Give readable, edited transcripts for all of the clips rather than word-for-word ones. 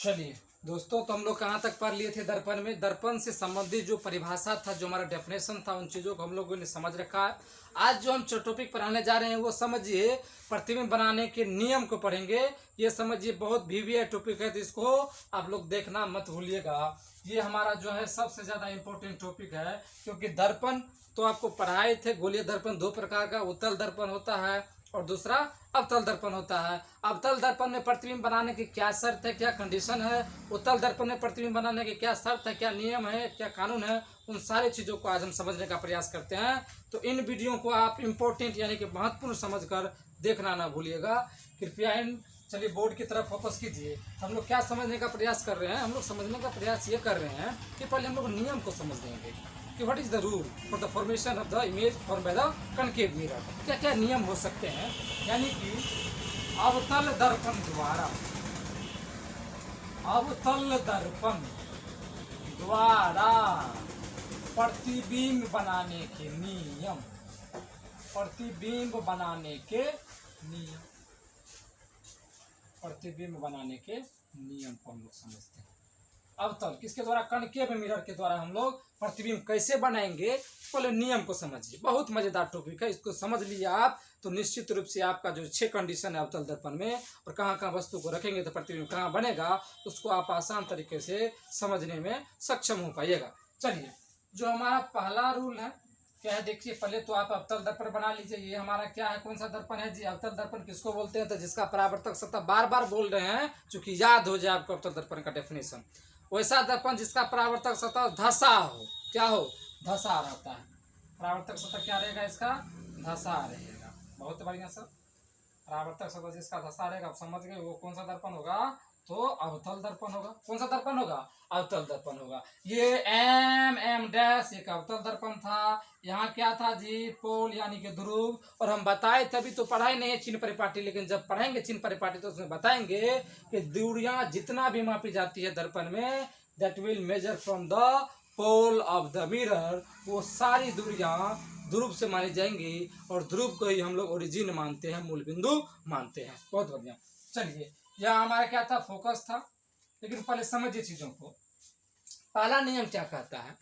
चलिए दोस्तों, तो हम लोग कहाँ तक पढ़ लिए थे दर्पण में। दर्पण से संबंधित जो परिभाषा था, जो हमारा डेफिनेशन था, उन चीज़ों को हम लोगों ने समझ रखा है। आज जो हम टॉपिक पढ़ाने जा रहे हैं वो समझिए प्रतिबिंब बनाने के नियम को पढ़ेंगे। ये समझिए बहुत वीवीआई टॉपिक है, तो इसको आप लोग देखना मत भूलिएगा। ये हमारा जो है सबसे ज़्यादा इम्पोर्टेंट टॉपिक है, क्योंकि दर्पण तो आपको पढ़ाए थे। गोलीय दर्पण दो प्रकार का, उत्तल दर्पण होता है और दूसरा अवतल दर्पण होता है। अवतल दर्पण में प्रतिबिंब बनाने की क्या शर्त है, क्या कंडीशन है, उत्तल दर्पण में प्रतिबिंब बनाने की क्या शर्त है, क्या नियम है, क्या कानून है, उन सारी चीज़ों को आज हम समझने का प्रयास करते हैं। तो इन वीडियो को आप इम्पोर्टेंट यानी कि महत्वपूर्ण समझकर देखना ना भूलिएगा। कृपया इन चलिए बोर्ड की तरफ फोकस कीजिए। हम लोग क्या समझने का प्रयास कर रहे हैं? हम लोग समझने का प्रयास ये कर रहे हैं कि पहले हम लोग नियम को समझ लेंगे कि what is the rule for the formation of the image form by the concave mirror. क्या क्या नियम हो सकते हैं, यानी कि अवतल दर्पण द्वारा प्रतिबिंब बनाने के नियम। प्रतिबिंब बनाने के नियम को हम लोग समझते हैं। अवतल किसके द्वारा? कनकेव मिरर के द्वारा हम लोग प्रतिबिंब कैसे बनाएंगे, पहले नियम को समझिए। बहुत मजेदार टॉपिक है, इसको समझ लिए आप तो निश्चित रूप से आपका जो 6 कंडीशन है अवतल दर्पण में और कहाँ कहाँ वस्तु को रखेंगे तो प्रतिबिंब कहाँ बनेगा, उसको आप आसान तरीके से समझने में सक्षम हो पाइएगा। चलिए, जो हमारा पहला रूल है क्या है, देखिए। पहले तो आप अवतल दर्पण बना लीजिए। ये हमारा क्या है, कौन सा दर्पण है जी? अवतल दर्पण किसको बोलते हैं? तो जिसका परावर्तक सतह, बार बार बोल रहे हैं चूंकि याद हो जाए आपको अवतल दर्पण का डेफिनेशन। वैसा दर्पण जिसका परावर्तक सतह धसा हो। क्या हो? धसा रहता है। परावर्तक सतह क्या रहेगा इसका? धसा रहेगा। बहुत बढ़िया सर। परावर्तक सतह जिसका धसा रहेगा, आप समझ गए, वो कौन सा दर्पण होगा? तो अवतल दर्पण होगा। कौन सा दर्पण होगा? अवतल दर्पण होगा। ये एम डैश एक अवतल दर्पण था। यहाँ क्या था जी? पोल यानी कि ध्रुव। और हम बताए तभी तो पढ़ाई नहीं है चिन्ह परिपाटी, लेकिन जब पढ़ेंगे चिन्ह परिपाटी तो उसमें बताएंगे कि दूरियां जितना भी मापी जाती है दर्पण में, that will measure from the pole of the mirror. वो सारी दूरियां ध्रुव से मानी जाएंगी और ध्रुव को ही हम लोग ओरिजिन मानते हैं, मूल बिंदु मानते हैं। बहुत बढ़िया। चलिए, यह हमारा क्या था? फोकस था। लेकिन पहले समझिए चीजों को। पहला नियम क्या कहता है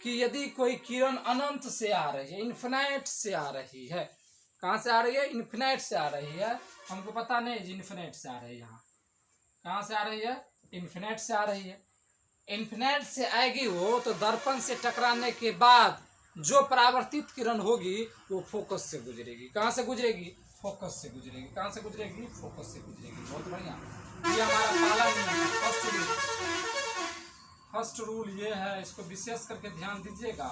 कि यदि कोई किरण अनंत से आ रही है, इन्फिनाइट से आ रही है। कहाँ से आ रही है? इन्फिनाइट से आ रही है। हमको पता नहीं जी, इन्फिनाइट से आ रही है। यहाँ कहाँ से आ रही है? इन्फिनाइट से आ रही है। इन्फिनाइट से आएगी वो, तो दर्पण से टकराने के बाद जो परावर्तित किरण होगी वो फोकस से गुजरेगी। कहाँ से गुजरेगी? फोकस से गुजरेगी। कहाँ से गुजरेगी? फोकस से गुजरेगी। बहुत बढ़िया। ये हमारा पहला नियम, फर्स्ट रूल ये है। इसको विशेष करके ध्यान दीजिएगा।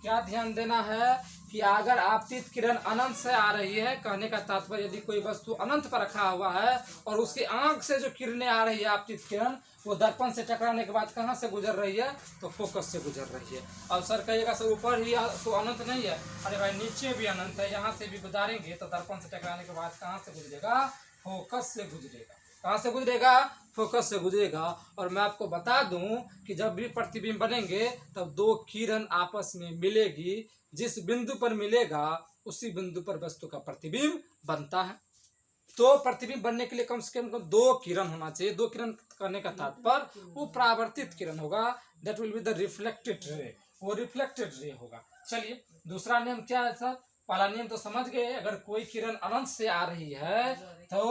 क्या ध्यान देना है कि अगर आपतित किरण अनंत से आ रही है, कहने का तात्पर्य यदि कोई वस्तु अनंत पर रखा हुआ है और उसकी आंख से जो किरणें आ रही है आपतित किरण, वो दर्पण से टकराने के बाद कहाँ से गुजर रही है? तो फोकस से गुजर रही है। अब सर कहिएगा सर ऊपर ही तो अनंत नहीं है। अरे भाई, नीचे भी अनंत है। यहाँ से भी गुजारेंगे तो दर्पण से टकराने के बाद कहाँ से गुजरेगा? फोकस से गुजरेगा। कहाँ से गुजरेगा? फोकस से गुजरेगा। और मैं आपको बता दूं कि जब भी प्रतिबिंब बनेंगे तब दो किरण आपस में मिलेगी। जिस बिंदु पर मिलेगा उसी बिंदु पर वस्तु का प्रतिबिंब बनता है। तो प्रतिबिंब बनने के लिए कम से कम दो किरण होना चाहिए। दो किरण करने का तात्पर्य वो परावर्तित किरण होगा, that will be the reflected ray. वो रिफ्लेक्टेड रे होगा। चलिए, दूसरा नियम क्या है सर? पहला नियम तो समझ गए। अगर कोई किरण अनंत से आ रही है तो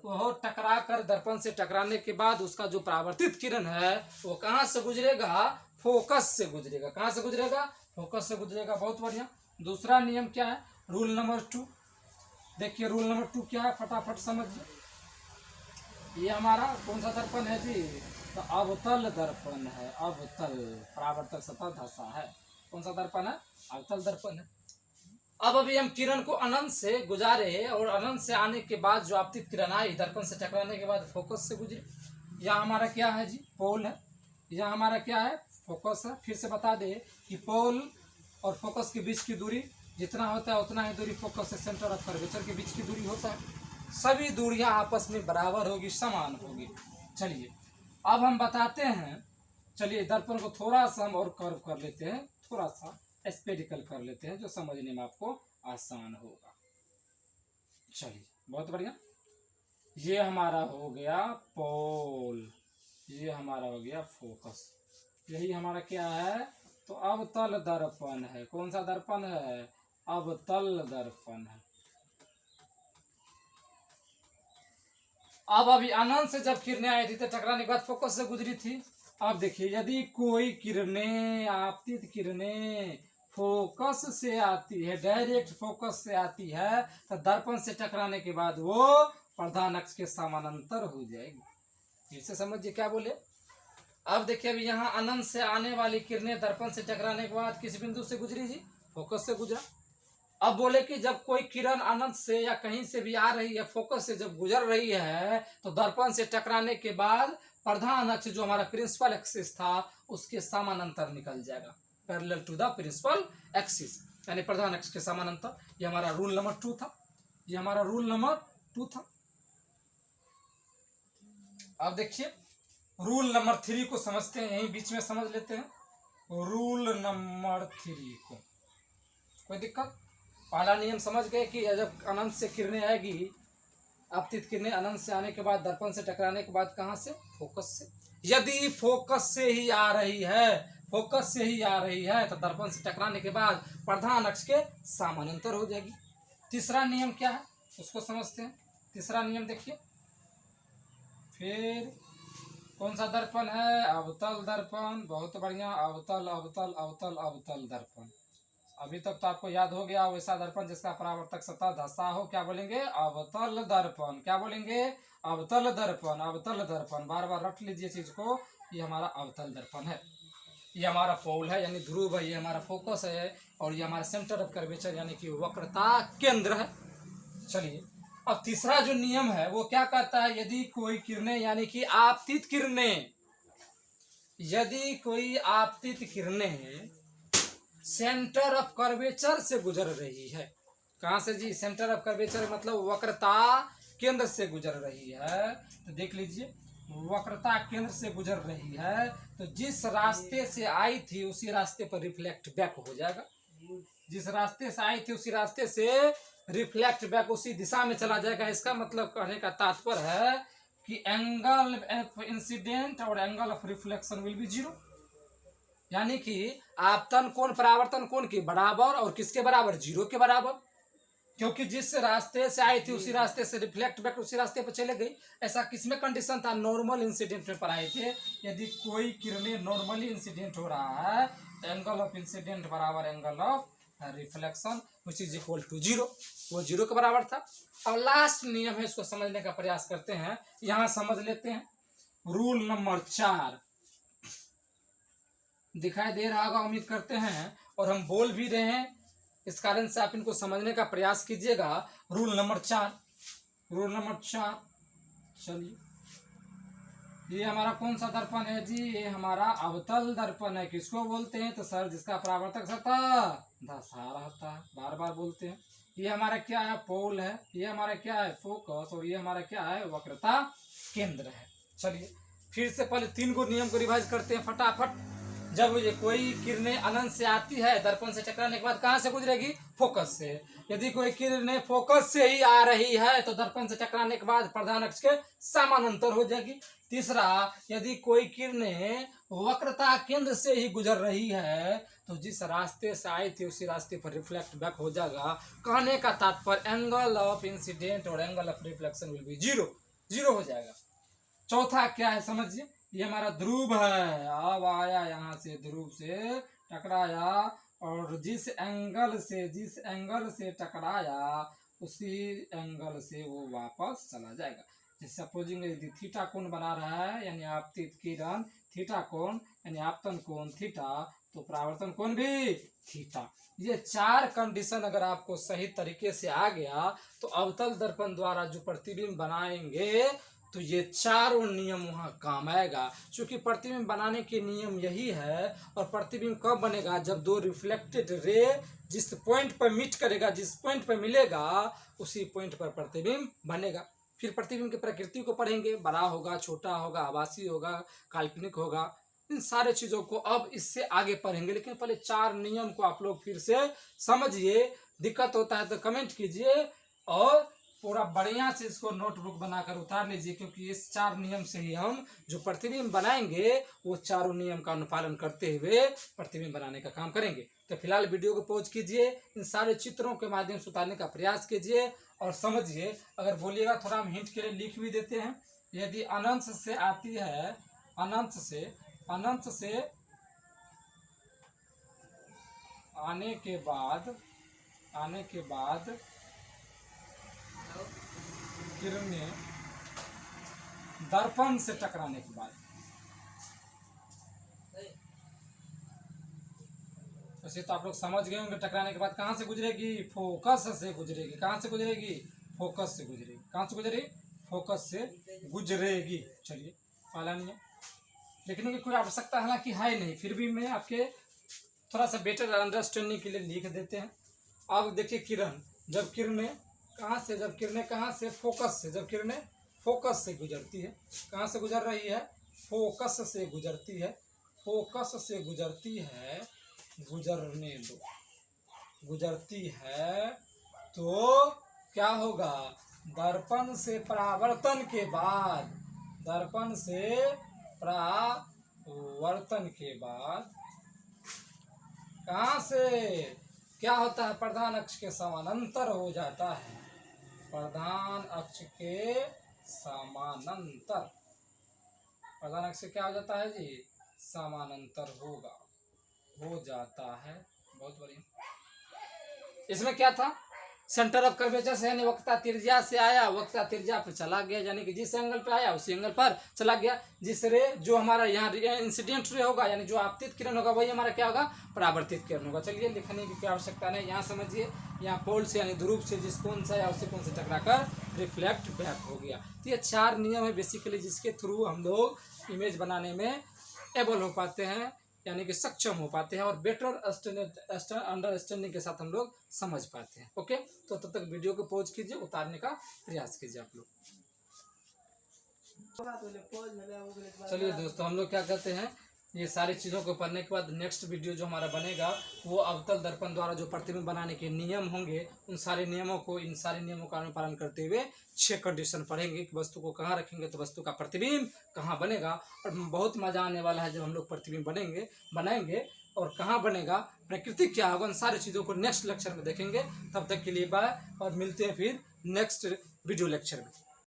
वह टकरा कर दर्पण से टकराने के बाद उसका जो परावर्तित किरण है वो कहाँ से गुजरेगा? फोकस से गुजरेगा। कहाँ से गुजरेगा? फोकस से गुजरेगा। बहुत बढ़िया। दूसरा नियम क्या है? Rule number 2। देखिए रूल नंबर 2 क्या है, फटाफट समझिए। ये हमारा कौन सा दर्पण है जी? तो अवतल दर्पण है। अवतल, परावर्तक सतह धसा है। कौन सा दर्पण है? अवतल दर्पण है। अब अभी हम किरण को अनंत से गुजारे और अनंत से आने के बाद जो आपतित किरण आई दर्पण से टकराने के बाद फोकस से गुजरे। यहाँ हमारा क्या है जी? पोल है। यहाँ हमारा क्या है? फोकस है। फिर से बता दे कि पोल और फोकस के बीच की दूरी जितना होता है उतना ही दूरी फोकस से सेंटर ऑफ कर्वेचर के बीच की दूरी होता है। सभी दूरियां आपस में बराबर होगी, समान होगी। चलिए, अब हम बताते हैं। चलिए, दर्पण को थोड़ा सा हम और कर्व कर लेते हैं, थोड़ा सा स्पेरिकल कर लेते हैं, जो समझने में आपको आसान होगा। चलिए, बहुत बढ़िया। ये हमारा हो गया पोल। ये हमारा हो गया फोकस। यही हमारा क्या है, तो अवतल दर्पण है। कौन सा दर्पण है, अवतल दर्पण है। अब अभी अनंत से जब किरणें आई थी तो टकराने के बाद फोकस से गुजरी थी। अब देखिए, यदि कोई किरणें, आपतित किरणें फोकस से आती है, डायरेक्ट फोकस से आती है, तो दर्पण से टकराने के बाद वो प्रधान अक्ष के समानांतर हो जाएगी। फिर से समझिए क्या बोले। अब देखिए, अभी यहाँ अनंत से आने वाली किरणें दर्पण से टकराने के बाद किस बिंदु से गुजरी जी, फोकस से गुजरा। अब बोले कि जब कोई किरण अनंत से या कहीं से भी आ रही है, फोकस से जब गुजर रही है, तो दर्पण से टकराने के बाद प्रधान अक्ष जो हमारा प्रिंसिपल एक्सिस था उसके समानांतर निकल जाएगा, parallel to the principal axis, यानी प्रधान अक्ष के समानांतर। ये हमारा रूल नंबर 2 था, ये हमारा रूल नंबर 2 था। अब देखिए रूल नंबर 3 को समझते हैं, यहीं बीच में समझ लेते हैं रूल नंबर 3 को। कोई दिक्कत? पहला नियम समझ गए कि जब अनंत से किरणें आएगी, आपतित किरणें अनंत से आने के बाद दर्पण से टकराने के बाद कहाँ से, फोकस से। यदि फोकस से ही आ रही है, फोकस से ही आ रही है, तो दर्पण से टकराने के बाद प्रधान अक्ष के समानांतर हो जाएगी। तीसरा नियम क्या है उसको समझते हैं। तीसरा नियम देखिए, फिर कौन सा दर्पण है, अवतल दर्पण। बहुत बढ़िया, अवतल अवतल अवतल अवतल दर्पण। अभी तक तो आपको याद हो गया, वैसा दर्पण जिसका परावर्तक सतह धसा हो, क्या बोलेंगे, अवतल दर्पण। क्या बोलेंगे, अवतल दर्पण, अवतल दर्पण। बार बार रख लीजिए चीज को, ये हमारा अवतल दर्पण है। ये हमारा पोल है यानी ध्रुव है, ये हमारा फोकस है, और ये हमारा सेंटर ऑफ कर्वेचर यानी कि वक्रता केंद्र है। चलिए, अब तीसरा जो नियम है वो क्या कहता है, यदि कोई किरणें यानी कि आपतित किरणें, यदि कोई आपतित किरणें सेंटर ऑफ कर्वेचर से गुजर रही है, कहां से जी, सेंटर ऑफ कर्वेचर मतलब वक्रता केंद्र से गुजर रही है, तो देख लीजिए वक्रता केंद्र से गुजर रही है, तो जिस रास्ते से आई थी उसी रास्ते पर रिफ्लेक्ट बैक हो जाएगा। जिस रास्ते से आई थी उसी रास्ते से रिफ्लेक्ट बैक उसी दिशा में चला जाएगा। इसका मतलब कहने का तात्पर्य है कि एंगल ऑफ इंसिडेंट और angle of reflection will be 0, यानी कि आपतन कोण परावर्तन कोण के बराबर, और किसके बराबर, 0 के बराबर, क्योंकि जिस रास्ते से आई थी उसी रास्ते से रिफ्लेक्ट बैक उसी रास्ते पर चले गई। ऐसा किसमें कंडीशन था, नॉर्मल इंसिडेंट में पढ़ाए थे। यदि कोई किरणें नॉर्मली इंसिडेंट हो रहा है तो एंगल ऑफ इंसिडेंट बराबर angle of reflection which is equal to 0, वो 0 के बराबर था। और लास्ट नियम है, इसको समझने का प्रयास करते हैं, यहां समझ लेते हैं रूल नंबर 4। दिखाई दे रहा होगा उम्मीद करते हैं, और हम बोल भी रहे हैं, इस कारण से आप इनको समझने का प्रयास कीजिएगा। Rule number 4, rule number 4। चलिए, ये हमारा कौन सा दर्पण है जी, ये हमारा अवतल दर्पण है। किसको बोलते हैं, तो सर जिसका परावर्तक सतह धसा रहता है, बार बार बोलते हैं। ये हमारा क्या है, पोल है, ये हमारा क्या है, फोकस, और ये हमारा क्या है, वक्रता केंद्र है। चलिए फिर से पहले 3 को नियम को रिवाइज करते हैं फटाफट। जब ये कोई किरणें अनंत से आती है, दर्पण से टकराने के बाद कहां से गुजरेगी, फोकस से। यदि कोई किरणें फोकस से ही आ रही है तो दर्पण से टकराने के बाद प्रधान अक्ष के समानांतर हो जाएगी। तीसरा, यदि कोई किरणें वक्रता केंद्र से ही गुजर रही है तो जिस रास्ते से आई थी उसी रास्ते पर रिफ्लेक्ट बैक हो जाएगा। कहने का तात्पर्य एंगल ऑफ इंसिडेंट और angle of reflection will be 0 हो जाएगा। चौथा क्या है समझिए, ये हमारा ध्रुव है। अब आया यहाँ से ध्रुव से टकराया, और जिस एंगल से टकराया उसी एंगल से वो वापस चला जाएगा। जैसे सपोजिंग यदि थीटा कोण बना रहा है यानी आपतित किरण थीटा कोण यानी आपतन कोण थीटा, तो परावर्तन कोण भी थीटा। ये 4 कंडीशन अगर आपको सही तरीके से आ गया तो अवतल दर्पण द्वारा जो प्रतिबिंब बनाएंगे तो ये 4 नियम वहां काम आएगा। क्योंकि प्रतिबिंब बनाने के नियम यही है। और प्रतिबिंब कब बनेगा, जब 2 रिफ्लेक्टेड रे जिस पॉइंट पर मीट करेगा, जिस पॉइंट पर मिलेगा उसी पॉइंट पर प्रतिबिंब बनेगा। फिर प्रतिबिंब की प्रकृति को पढ़ेंगे, बड़ा होगा, छोटा होगा, आभासी होगा, काल्पनिक होगा, इन सारे चीजों को अब इससे आगे पढ़ेंगे। लेकिन पहले 4 नियम को आप लोग फिर से समझिए। दिक्कत होता है तो कमेंट कीजिए और पूरा बढ़िया से इसको नोटबुक बनाकर उतार लीजिए, क्योंकि इस 4 नियम से ही हम जो प्रतिबिंब बनाएंगे वो चारों नियम का अनुपालन करते हुए प्रतिबिंब बनाने का काम करेंगे। तो फिलहाल वीडियो को पॉज कीजिए, इन सारे चित्रों के माध्यम से उतारने का प्रयास कीजिए और समझिए। अगर बोलिएगा थोड़ा हम हिंट के लिए लिख भी देते हैं। यदि अनंत से आती है, अनंत से आने के बाद किरणें दर्पण से टकराने के बाद, वैसे तो आप लोग समझ गए होंगे टकराने के बाद कहाँ से गुजरेगी, फोकस से गुजरेगी। कहाँ से गुजरेगी, फोकस से गुजरेगी। कहाँ से गुजरेगी, फोकस से गुजरेगी। चलिए पहला नियम लिखने की कोई आवश्यकता हालांकि है नहीं, फिर भी मैं आपके थोड़ा सा बेटर अंडरस्टैंडिंग के लिए लिख देते हैं। अब देखिए किरण, जब किरणें कहाँ से फोकस से, जब किरणें फोकस से गुजरती है, कहाँ से गुजर रही है, फोकस से गुजरती है, फोकस से गुजरती है, गुजरने दो, गुजरती है तो क्या होगा, दर्पण से परावर्तन के बाद, दर्पण से परावर्तन के बाद कहाँ से क्या होता है, प्रधान अक्ष के समानांतर हो जाता है, प्रधान अक्ष के समानांतर, प्रधान अक्ष से क्या हो जाता है जी, समानांतर हो जाता है। बहुत बढ़िया। इसमें क्या था, सेंटर ऑफ कर्वेचर से यानी वक्ता त्रिज्या से आया, वक्ता त्रिज्या पर चला गया, यानी कि जिस एंगल पे आया उसी एंगल पर चला गया। जिस रे जो हमारा यहाँ इंसिडेंट रे होगा, यानी जो आपतित किरण होगा वही हमारा क्या होगा, परावर्तित किरण होगा। चलिए लिखने की कोई आवश्यकता नहीं, यहाँ समझिए, यहाँ पोल से यानी ध्रुव से जिस कोण से या उसी कोण से टकराकर रिफ्लेक्ट बैक हो गया। तो ये 4 नियम है बेसिकली, जिसके थ्रू हम लोग इमेज बनाने में एबल हो पाते हैं, यानी कि सक्षम हो पाते हैं और बेटर अंडरस्टैंडिंग के साथ हम लोग समझ पाते हैं। ओके, तो तब तक वीडियो को पॉज कीजिए, उतारने का प्रयास कीजिए आप लोग। चलिए दोस्तों, हम लोग क्या करते हैं, ये सारी चीज़ों को पढ़ने के बाद नेक्स्ट वीडियो जो हमारा बनेगा वो अवतल दर्पण द्वारा जो प्रतिबिंब बनाने के नियम होंगे, इन सारे नियमों का अनुपालन करते हुए 6 कंडीशन पढ़ेंगे कि वस्तु को कहाँ रखेंगे तो वस्तु का प्रतिबिंब कहाँ बनेगा। और बहुत मजा आने वाला है जब हम लोग प्रतिबिंब बनाएंगे और कहाँ बनेगा, प्रकृति क्या होगा, इन सारी चीज़ों को नेक्स्ट लेक्चर में देखेंगे। तब तक के लिए बाय और मिलते हैं फिर नेक्स्ट वीडियो लेक्चर में।